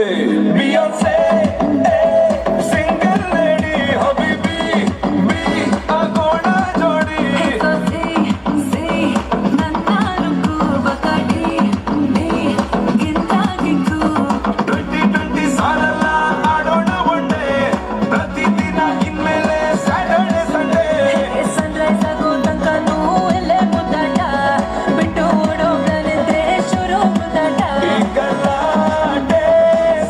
Beyonce, single lady, Habibi, B, Agona Jodi. ಸಾಲಲ್ಲ ಆಡೋಣ ಒಂದೇ ಪ್ರತಿದಿನ ಇನ್ಮೇಲೆ ಸ್ಯಾಟರ್ಡೆ ಸಂಡೇ ಸನ್ರೈಸ್ ಆಗೋ ತನಕನೂ ಎಲ್ಲೇ ಮುದ್ದಾಟ ಬಿಟ್ಟು ಓಡೋಗಲಿದ್ರೆ ಶುರು ಮುದ್ದಾಟ ಈ ಗಲಾಟೆ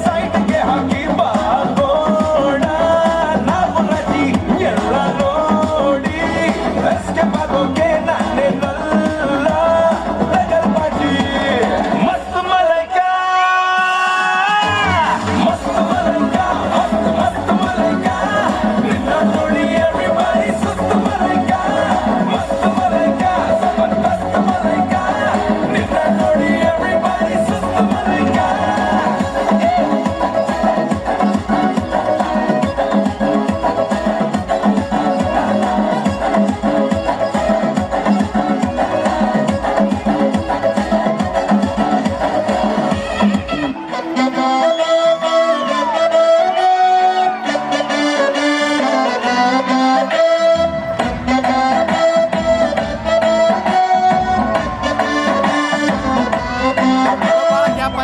ಸೈಡ್ಗೆ ಹಾಕಿ ಬಾಗೋಣ ನಾವು ರಜಿ ಎಲ್ಲ ನೋಡಿ ಎಸ್ಕೇಪ್ ಆಗೋಕೆ ನಾನೇನಲ್ಲ ನಗರ್ ಬಾಜಿ ಮಸ್ತ್ ಮಲೈಕಾ ಮಸ್ತ್ ಮಲೈಕಾ ಮಸ್ತ್ ಮಲೈಕಾ ನಿನ್ನ ನೋಡಿ ಎವ್ರಿಬಡಿ ಸುಸ್ತ್ ಮಲೈಕಾ ಮಸ್ತ್ ಮಲೈಕಾ ಜಬರ್ದಸ್ತ್ ಮಲೈಕಾ ನಿನ್ನ ನೋಡಿ ಎವ್ರಿಬಡಿ ಸುಸ್ತ್ ಮಲೈಕಾ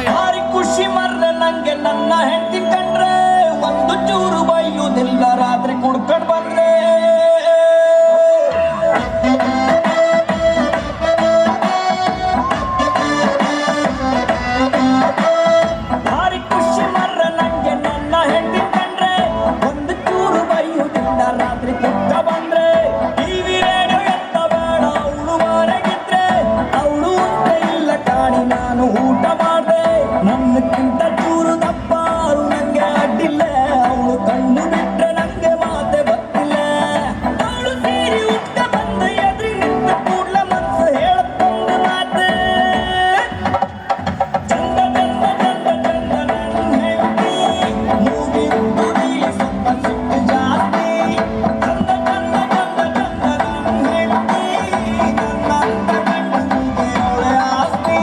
ಭಾರಿ ಖುಷಿ ಮರ್ರೆ ನಂಗೆ ನನ್ನ ಹೆಂಡತಿ ಕಂಡ್ರೆ ಒಂದು ಚೂರು ಬೈಯುವುದಿಲ್ಲ ರಾತ್ರಿ ಕುಡ್ಕೊಂಡ್ ಬಂದ್ರೆ ಭಾರಿ ಖುಷಿ ಮರ್ರೆ ನಂಗೆ ನನ್ನ ಹೆಂಡತಿ ಕಂಡ್ರೆ ಒಂದು ಚೂರು ಬೈಯುವುದಿಲ್ಲ ರಾತ್ರಿ ಕುಡ್ಕ ಬಂದ್ರೆ ಟಿವಿ ರೇಡಿಯೋ ಎತ್ತ ಬೇಡ ಅವಳು ಮನೆಗಿದ್ರೆ ಅವಳು ಊಟ ಇಲ್ಲ ಕಾಣಿ ನಾನು ಊಟ ಮಾಡ್ದೆ ನನ್ನಕ್ಕಿಂತ ಚೂರು ದಪ್ಪ ಅವಳು ನಂಗೆ ಅಡ್ಡಿಲ್ಲ ಅವಳು ಕಣ್ಣು ಬಿಟ್ರೆ ನಂಗೆ ಮಾತೆ ಗೊತ್ತಿಲ್ಲ ಅವಳು ಸೀರೆ ಉಟ್ಟ ಬಂದ ಎದ್ರಿ ನಿಂತ ಕೂಡ್ಲ ಮನ್ಸು ಹೇಳತ್ತೊಂದು ಮಾತೆ ಚಂದ ಚಂದ ಚಂದ ಚಂದ ನನ್ನ ಹೆಂಡತಿ ಮೂಗಿಂದು ನೀಲಿ ಸ್ವಲ್ಪ ಸಿಟ್ಟು ಜಾಸ್ತಿ ಚಂದ ಚಂದ ಚಂದ ಚಂದ ನನ್ನ ಹೆಂಡತಿ ನನ್ನಂತ ಗಂಡನಿಗೆ ಅವಳೆ ಆಸ್ತಿ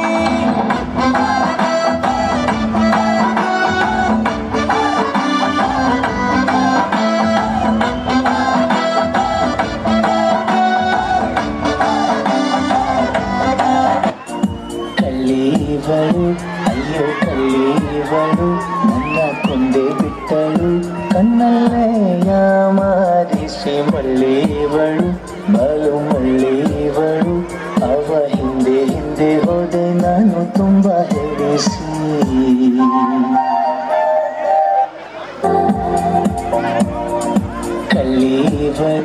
ಕಳ್ಳೀವಳು ಅಯ್ಯೋ ಕಳ್ಳೀವಳು ನನ್ನ ಕೊಂದೆ ಬಿಟ್ಟಳು ಕಣ್ಣಲ್ಲೇ ಯಾಮಾರಿಸಿ ಮಳ್ಳೀವಳು ಬಲು ಮಳ್ಳೀವಳು ಅವ ಹಿಂದೆ ಹಿಂದೆ ಹೋದೆ ನಾನು ತುಂಬ ಹೆದರಿಸಿ ಕಳ್ಳೀವಳು